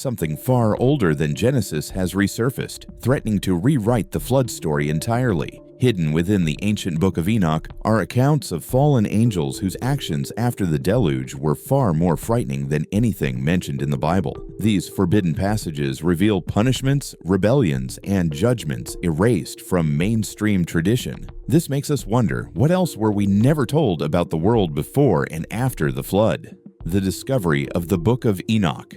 Something far older than Genesis has resurfaced, threatening to rewrite the flood story entirely. Hidden within the ancient Book of Enoch are accounts of fallen angels whose actions after the deluge were far more frightening than anything mentioned in the Bible. These forbidden passages reveal punishments, rebellions, and judgments erased from mainstream tradition. This makes us wonder, what else were we never told about the world before and after the flood? The discovery of the Book of Enoch.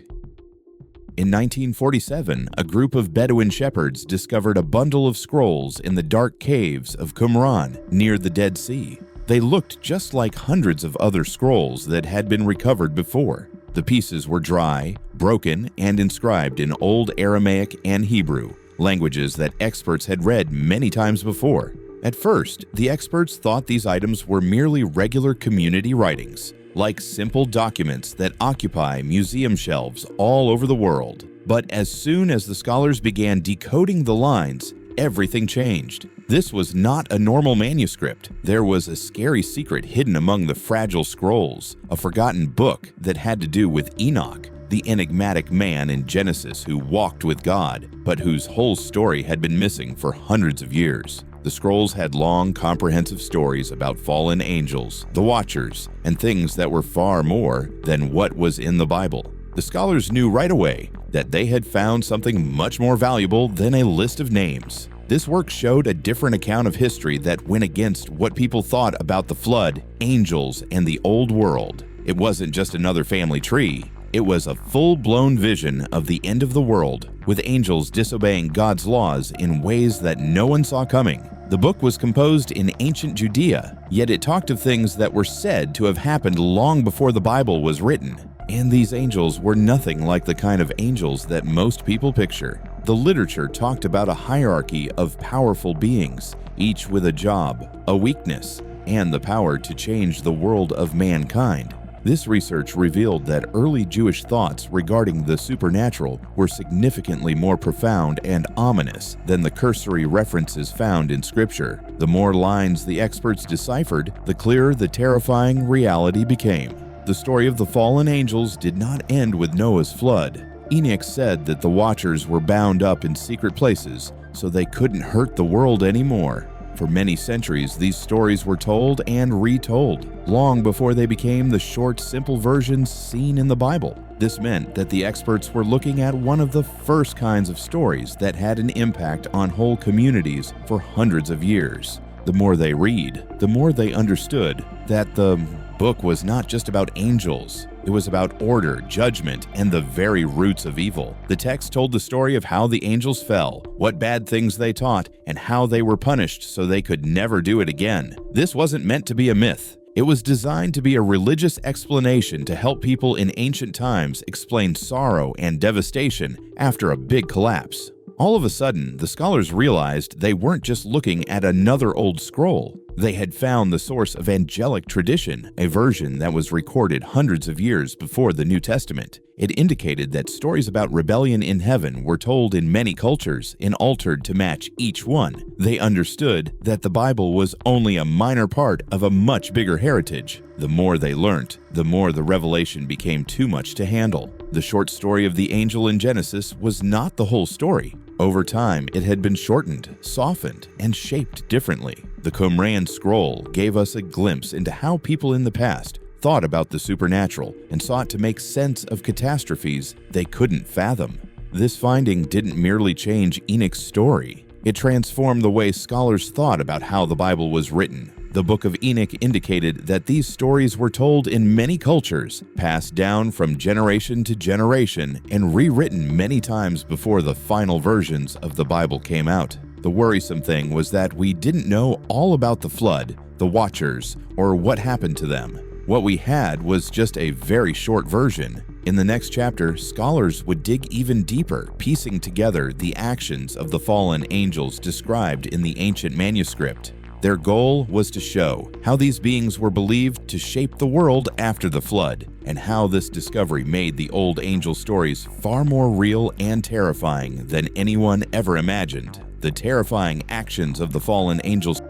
In 1947, a group of Bedouin shepherds discovered a bundle of scrolls in the dark caves of Qumran near the Dead Sea. They looked just like hundreds of other scrolls that had been recovered before. The pieces were dry, broken, and inscribed in Old Aramaic and Hebrew, languages that experts had read many times before. At first, the experts thought these items were merely regular community writings, like simple documents that occupy museum shelves all over the world. But as soon as the scholars began decoding the lines, everything changed. This was not a normal manuscript. There was a scary secret hidden among the fragile scrolls, a forgotten book that had to do with Enoch, the enigmatic man in Genesis who walked with God, but whose whole story had been missing for hundreds of years. The scrolls had long, comprehensive stories about fallen angels, the Watchers, and things that were far more than what was in the Bible. The scholars knew right away that they had found something much more valuable than a list of names. This work showed a different account of history that went against what people thought about the flood, angels, and the old world. It wasn't just another family tree. It was a full-blown vision of the end of the world, with angels disobeying God's laws in ways that no one saw coming. The book was composed in ancient Judea, yet it talked of things that were said to have happened long before the Bible was written. And these angels were nothing like the kind of angels that most people picture. The literature talked about a hierarchy of powerful beings, each with a job, a weakness, and the power to change the world of mankind. This research revealed that early Jewish thoughts regarding the supernatural were significantly more profound and ominous than the cursory references found in Scripture. The more lines the experts deciphered, the clearer the terrifying reality became. The story of the fallen angels did not end with Noah's flood. Enoch said that the Watchers were bound up in secret places so they couldn't hurt the world anymore. For many centuries, these stories were told and retold, long before they became the short, simple versions seen in the Bible. This meant that the experts were looking at one of the first kinds of stories that had an impact on whole communities for hundreds of years. The more they read, the more they understood that the book was not just about angels. It was about order, judgment, and the very roots of evil. The text told the story of how the angels fell, what bad things they taught, and how they were punished so they could never do it again. This wasn't meant to be a myth. It was designed to be a religious explanation to help people in ancient times explain sorrow and devastation after a big collapse. All of a sudden, the scholars realized they weren't just looking at another old scroll. They had found the source of angelic tradition, a version that was recorded hundreds of years before the New Testament. It indicated that stories about rebellion in heaven were told in many cultures and altered to match each one. They understood that the Bible was only a minor part of a much bigger heritage. The more they learnt, the more the revelation became too much to handle. The short story of the angel in Genesis was not the whole story. Over time, it had been shortened, softened, and shaped differently. The Qumran scroll gave us a glimpse into how people in the past thought about the supernatural and sought to make sense of catastrophes they couldn't fathom. This finding didn't merely change Enoch's story. It transformed the way scholars thought about how the Bible was written. The Book of Enoch indicated that these stories were told in many cultures, passed down from generation to generation, and rewritten many times before the final versions of the Bible came out. The worrisome thing was that we didn't know all about the flood, the Watchers, or what happened to them. What we had was just a very short version. In the next chapter, scholars would dig even deeper, piecing together the actions of the fallen angels described in the ancient manuscript. Their goal was to show how these beings were believed to shape the world after the flood, and how this discovery made the old angel stories far more real and terrifying than anyone ever imagined. The terrifying actions of the fallen angels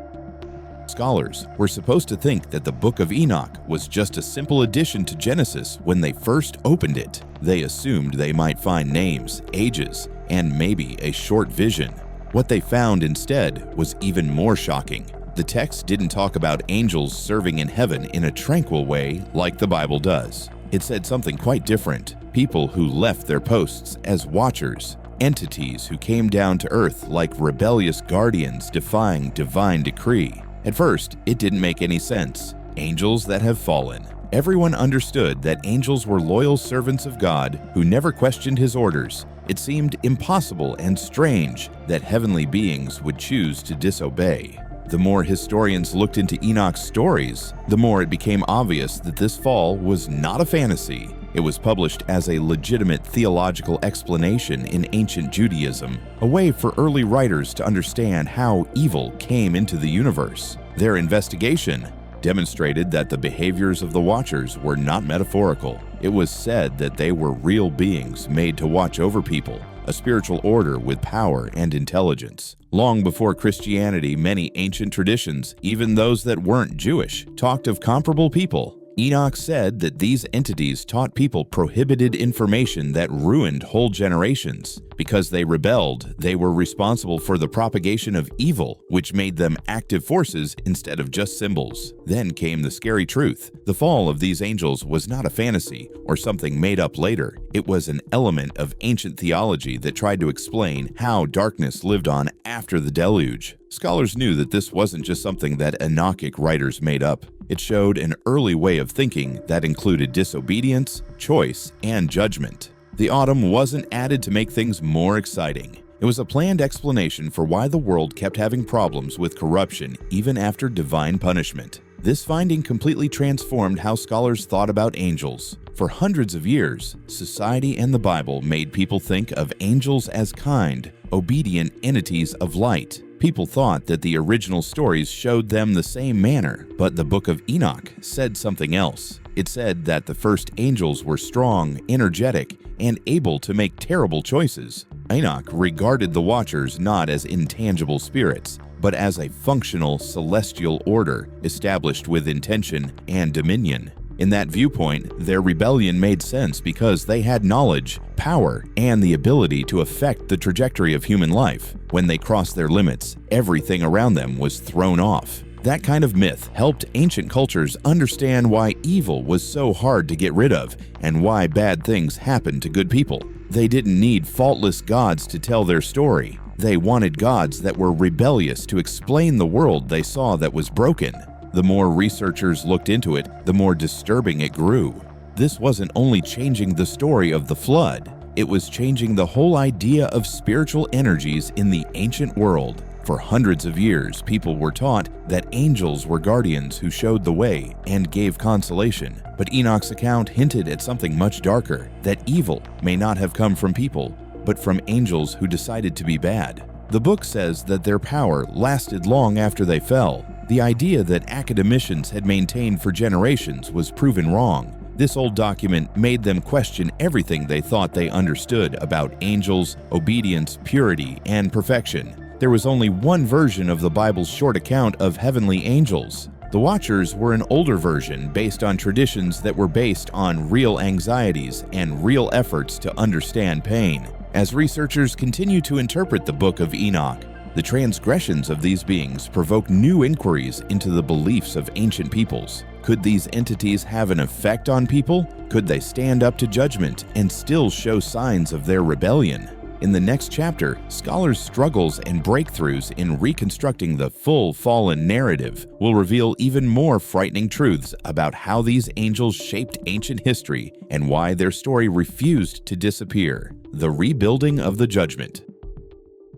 Scholars were supposed to think that the Book of Enoch was just a simple addition to Genesis when they first opened it. They assumed they might find names, ages, and maybe a short vision. What they found instead was even more shocking. The text didn't talk about angels serving in heaven in a tranquil way like the Bible does. It said something quite different. People who left their posts as watchers, entities who came down to earth like rebellious guardians defying divine decree. At first, it didn't make any sense. Angels that have fallen. Everyone understood that angels were loyal servants of God who never questioned his orders. It seemed impossible and strange that heavenly beings would choose to disobey. The more historians looked into Enoch's stories, the more it became obvious that this fall was not a fantasy. It was published as a legitimate theological explanation in ancient Judaism, a way for early writers to understand how evil came into the universe. Their investigation demonstrated that the behaviors of the Watchers were not metaphorical. It was said that they were real beings made to watch over people, a spiritual order with power and intelligence. Long before Christianity, many ancient traditions, even those that weren't Jewish, talked of comparable people. Enoch said that these entities taught people prohibited information that ruined whole generations. Because they rebelled, they were responsible for the propagation of evil, which made them active forces instead of just symbols. Then came the scary truth. The fall of these angels was not a fantasy or something made up later. It was an element of ancient theology that tried to explain how darkness lived on after the deluge. Scholars knew that this wasn't just something that Enochic writers made up. It showed an early way of thinking that included disobedience, choice, and judgment. The autumn wasn't added to make things more exciting. It was a planned explanation for why the world kept having problems with corruption even after divine punishment. This finding completely transformed how scholars thought about angels. For hundreds of years, society and the Bible made people think of angels as kind, obedient entities of light. People thought that the original stories showed them the same manner, but the Book of Enoch said something else. It said that the first angels were strong, energetic, and able to make terrible choices. Enoch regarded the Watchers not as intangible spirits, but as a functional celestial order established with intention and dominion. In that viewpoint, their rebellion made sense because they had knowledge, power, and the ability to affect the trajectory of human life. When they crossed their limits, everything around them was thrown off. That kind of myth helped ancient cultures understand why evil was so hard to get rid of and why bad things happened to good people. They didn't need faultless gods to tell their story. They wanted gods that were rebellious to explain the world they saw that was broken. The more researchers looked into it, the more disturbing it grew. This wasn't only changing the story of the flood, it was changing the whole idea of spiritual energies in the ancient world. For hundreds of years, people were taught that angels were guardians who showed the way and gave consolation. But Enoch's account hinted at something much darker, that evil may not have come from people, but from angels who decided to be bad. The book says that their power lasted long after they fell. The idea that academicians had maintained for generations was proven wrong. This old document made them question everything they thought they understood about angels, obedience, purity, and perfection. There was only one version of the Bible's short account of heavenly angels. The Watchers were an older version based on traditions that were based on real anxieties and real efforts to understand pain. As researchers continue to interpret the Book of Enoch, the transgressions of these beings provoke new inquiries into the beliefs of ancient peoples. Could these entities have an effect on people? Could they stand up to judgment and still show signs of their rebellion? In the next chapter, scholars' struggles and breakthroughs in reconstructing the full fallen narrative will reveal even more frightening truths about how these angels shaped ancient history and why their story refused to disappear. The rebuilding of the judgment.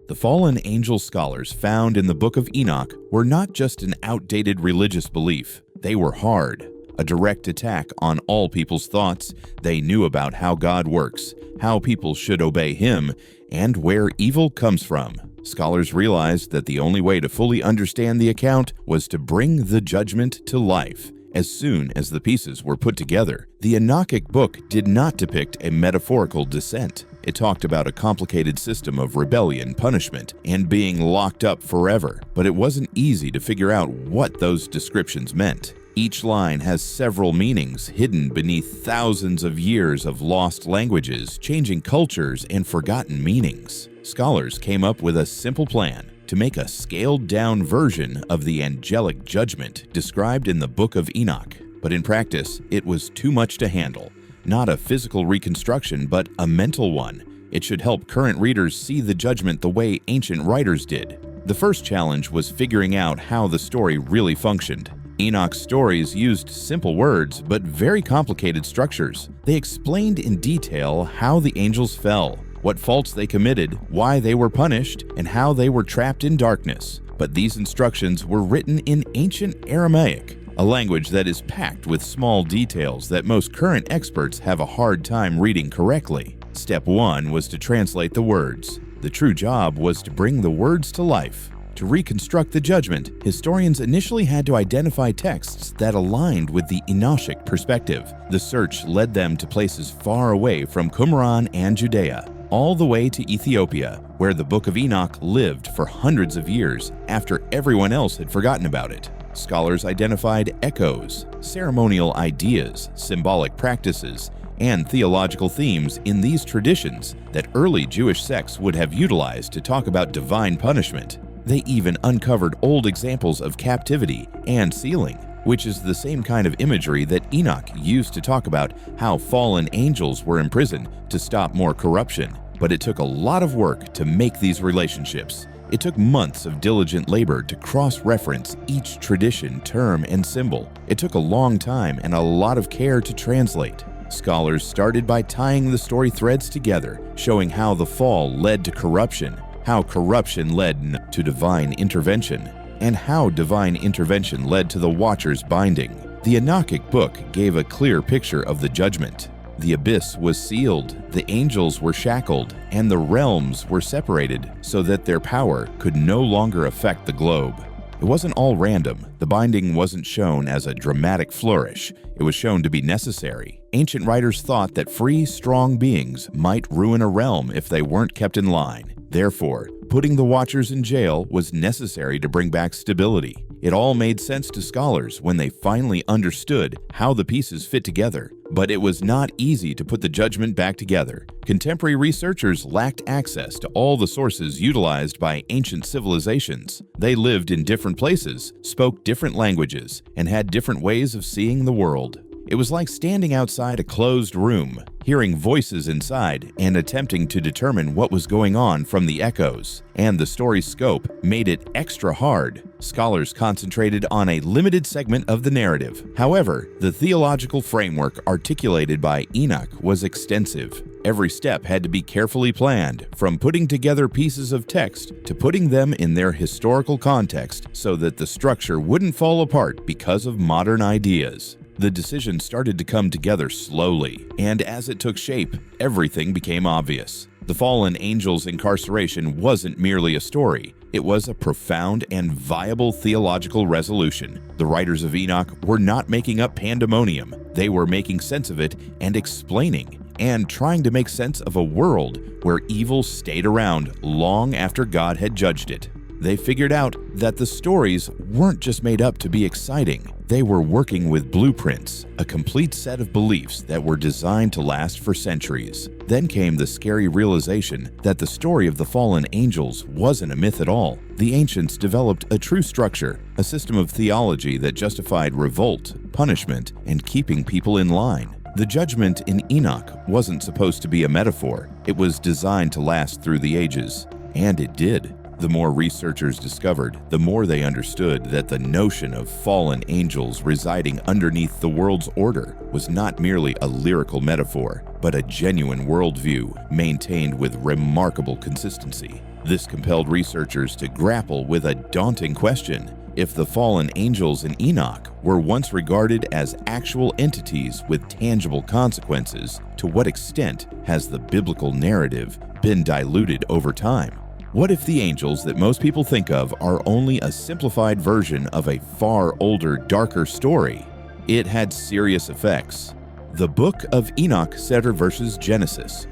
The fallen angel scholars found in the Book of Enoch were not just an outdated religious belief. They were hard, a direct attack on all people's thoughts. They knew about how God works, how people should obey Him, and where evil comes from. Scholars realized that the only way to fully understand the account was to bring the judgment to life. As soon as the pieces were put together, the Enochic book did not depict a metaphorical descent. It talked about a complicated system of rebellion, punishment, and being locked up forever, but it wasn't easy to figure out what those descriptions meant. Each line has several meanings hidden beneath thousands of years of lost languages, changing cultures, and forgotten meanings. Scholars came up with a simple plan to make a scaled-down version of the angelic judgment described in the Book of Enoch. But in practice, it was too much to handle. Not a physical reconstruction, but a mental one. It should help current readers see the judgment the way ancient writers did. The first challenge was figuring out how the story really functioned. Enoch's stories used simple words, but very complicated structures. They explained in detail how the angels fell, what faults they committed, why they were punished, and how they were trapped in darkness. But these instructions were written in ancient Aramaic, a language that is packed with small details that most current experts have a hard time reading correctly. Step 1 was to translate the words. The true job was to bring the words to life. To reconstruct the judgment, historians initially had to identify texts that aligned with the Enochic perspective. The search led them to places far away from Qumran and Judea, all the way to Ethiopia, where the Book of Enoch lived for hundreds of years after everyone else had forgotten about it. Scholars identified echoes, ceremonial ideas, symbolic practices, and theological themes in these traditions that early Jewish sects would have utilized to talk about divine punishment. They even uncovered old examples of captivity and sealing, which is the same kind of imagery that Enoch used to talk about how fallen angels were imprisoned to stop more corruption. But it took a lot of work to make these relationships. It took months of diligent labor to cross-reference each tradition, term, and symbol. It took a long time and a lot of care to translate. Scholars started by tying the story threads together, showing how the fall led to corruption, how corruption led to divine intervention, and how divine intervention led to the Watcher's binding. The Enochic book gave a clear picture of the judgment. The abyss was sealed, the angels were shackled, and the realms were separated so that their power could no longer affect the globe. It wasn't all random. The binding wasn't shown as a dramatic flourish. It was shown to be necessary. Ancient writers thought that free, strong beings might ruin a realm if they weren't kept in line. Therefore, putting the Watchers in jail was necessary to bring back stability. It all made sense to scholars when they finally understood how the pieces fit together. But it was not easy to put the judgment back together. Contemporary researchers lacked access to all the sources utilized by ancient civilizations. They lived in different places, spoke different languages, and had different ways of seeing the world. It was like standing outside a closed room, hearing voices inside and attempting to determine what was going on from the echoes. And the story's scope made it extra hard. Scholars concentrated on a limited segment of the narrative. However, the theological framework articulated by Enoch was extensive. Every step had to be carefully planned, from putting together pieces of text to putting them in their historical context so that the structure wouldn't fall apart because of modern ideas. The decision started to come together slowly, and as it took shape, everything became obvious. The fallen angel's incarceration wasn't merely a story. It was a profound and viable theological resolution. The writers of Enoch were not making up pandemonium. They were making sense of it and explaining, and trying to make sense of a world where evil stayed around long after God had judged it. They figured out that the stories weren't just made up to be exciting. They were working with blueprints, a complete set of beliefs that were designed to last for centuries. Then came the scary realization that the story of the fallen angels wasn't a myth at all. The ancients developed a true structure, a system of theology that justified revolt, punishment, and keeping people in line. The judgment in Enoch wasn't supposed to be a metaphor. It was designed to last through the ages, and it did. The more researchers discovered, the more they understood that the notion of fallen angels residing underneath the world's order was not merely a lyrical metaphor, but a genuine worldview maintained with remarkable consistency. This compelled researchers to grapple with a daunting question. If the fallen angels in Enoch were once regarded as actual entities with tangible consequences, to what extent has the biblical narrative been diluted over time? What if the angels that most people think of are only a simplified version of a far older, darker story? It had serious effects. The Book of Enoch versus Genesis.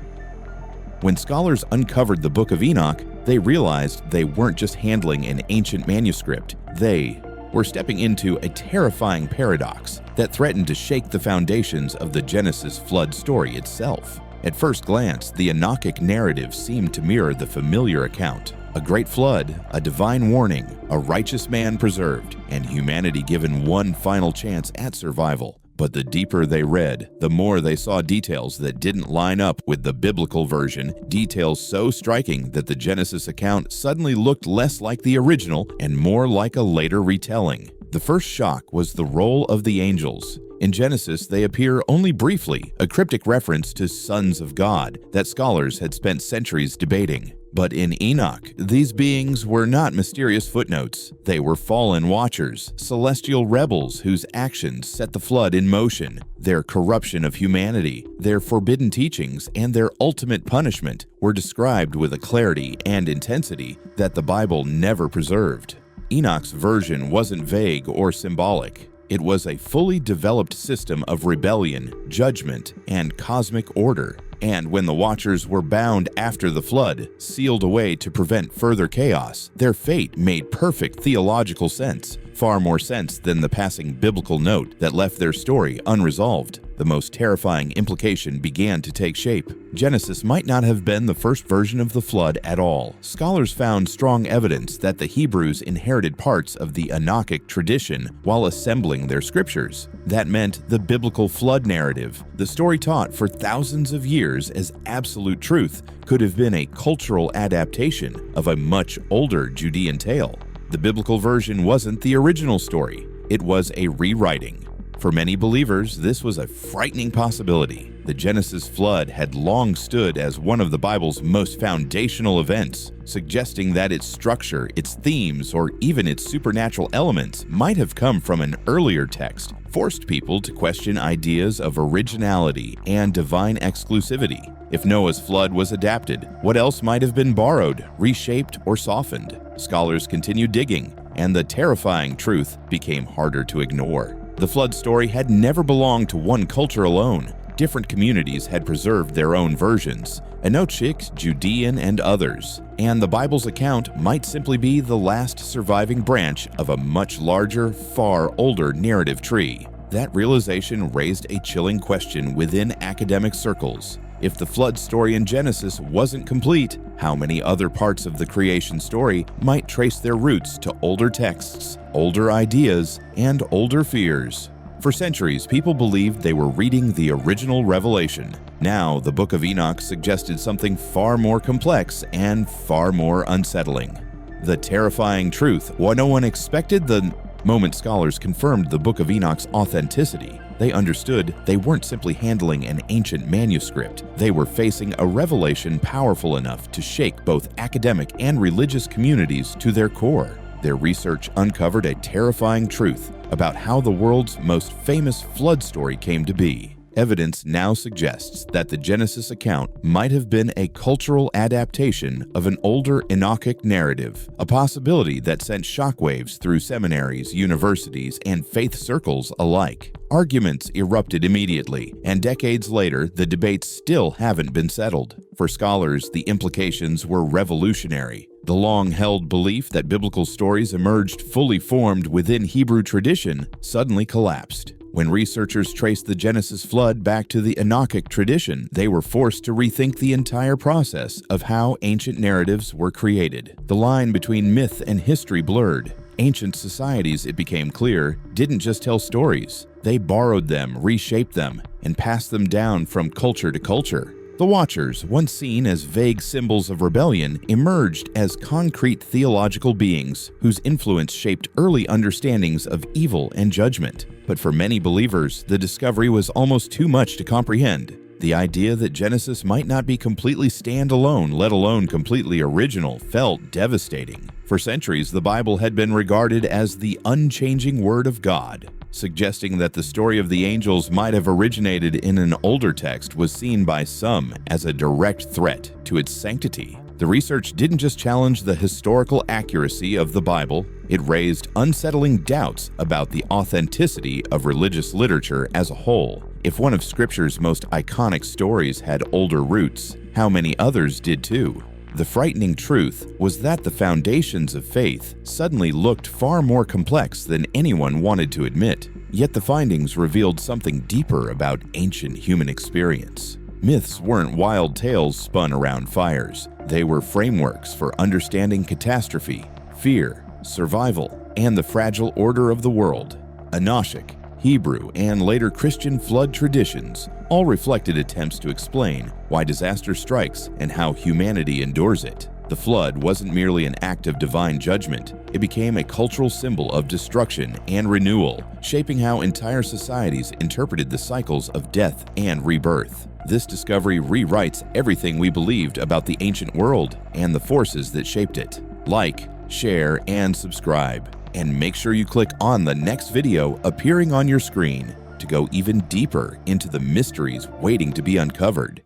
When scholars uncovered the Book of Enoch, they realized they weren't just handling an ancient manuscript. They were stepping into a terrifying paradox that threatened to shake the foundations of the Genesis flood story itself. At first glance, the Enochic narrative seemed to mirror the familiar account. A great flood, a divine warning, a righteous man preserved, and humanity given one final chance at survival. But the deeper they read, the more they saw details that didn't line up with the biblical version, details so striking that the Genesis account suddenly looked less like the original and more like a later retelling. The first shock was the role of the angels. In Genesis, they appear only briefly, a cryptic reference to sons of God that scholars had spent centuries debating. But in Enoch, these beings were not mysterious footnotes. They were fallen watchers, celestial rebels whose actions set the flood in motion. Their corruption of humanity, their forbidden teachings, and their ultimate punishment were described with a clarity and intensity that the Bible never preserved. Enoch's version wasn't vague or symbolic. It was a fully developed system of rebellion, judgment, and cosmic order. And when the Watchers were bound after the flood, sealed away to prevent further chaos, their fate made perfect theological sense, far more sense than the passing biblical note that left their story unresolved. The most terrifying implication began to take shape. Genesis might not have been the first version of the flood at all. Scholars found strong evidence that the Hebrews inherited parts of the Enochic tradition while assembling their scriptures. That meant the biblical flood narrative, the story taught for thousands of years as absolute truth, could have been a cultural adaptation of a much older Judean tale. The biblical version wasn't the original story. It was a rewriting. For many believers, this was a frightening possibility. The Genesis flood had long stood as one of the Bible's most foundational events, suggesting that its structure, its themes, or even its supernatural elements might have come from an earlier text, forced people to question ideas of originality and divine exclusivity. If Noah's flood was adapted, what else might have been borrowed, reshaped, or softened? Scholars continued digging, and the terrifying truth became harder to ignore. The flood story had never belonged to one culture alone. Different communities had preserved their own versions, Enochic, Judean, and others, and the Bible's account might simply be the last surviving branch of a much larger, far older narrative tree. That realization raised a chilling question within academic circles. If the flood story in Genesis wasn't complete, how many other parts of the creation story might trace their roots to older texts, older ideas, and older fears? For centuries, people believed they were reading the original revelation. Now, the Book of Enoch suggested something far more complex and far more unsettling. The terrifying truth, what no one expected the moment scholars confirmed the Book of Enoch's authenticity. They understood they weren't simply handling an ancient manuscript. They were facing a revelation powerful enough to shake both academic and religious communities to their core. Their research uncovered a terrifying truth about how the world's most famous flood story came to be. Evidence now suggests that the Genesis account might have been a cultural adaptation of an older Enochic narrative, a possibility that sent shockwaves through seminaries, universities, and faith circles alike. Arguments erupted immediately, and decades later, the debates still haven't been settled. For scholars, the implications were revolutionary. The long-held belief that biblical stories emerged fully formed within Hebrew tradition suddenly collapsed. When researchers traced the Genesis flood back to the Enochic tradition, they were forced to rethink the entire process of how ancient narratives were created. The line between myth and history blurred. Ancient societies, it became clear, didn't just tell stories. They borrowed them, reshaped them, and passed them down from culture to culture. The Watchers, once seen as vague symbols of rebellion, emerged as concrete theological beings whose influence shaped early understandings of evil and judgment. But for many believers, the discovery was almost too much to comprehend. The idea that Genesis might not be completely standalone, let alone completely original, felt devastating. For centuries, the Bible had been regarded as the unchanging Word of God. Suggesting that the story of the angels might have originated in an older text was seen by some as a direct threat to its sanctity. The research didn't just challenge the historical accuracy of the Bible, it raised unsettling doubts about the authenticity of religious literature as a whole. If one of Scripture's most iconic stories had older roots, how many others did too? The frightening truth was that the foundations of faith suddenly looked far more complex than anyone wanted to admit. Yet the findings revealed something deeper about ancient human experience. Myths weren't wild tales spun around fires. They were frameworks for understanding catastrophe, fear, survival, and the fragile order of the world. Enochic, Hebrew, and later Christian flood traditions all reflected attempts to explain why disaster strikes and how humanity endures it. The flood wasn't merely an act of divine judgment, it became a cultural symbol of destruction and renewal, shaping how entire societies interpreted the cycles of death and rebirth. This discovery rewrites everything we believed about the ancient world and the forces that shaped it. Like, share, and subscribe. And make sure you click on the next video appearing on your screen to go even deeper into the mysteries waiting to be uncovered.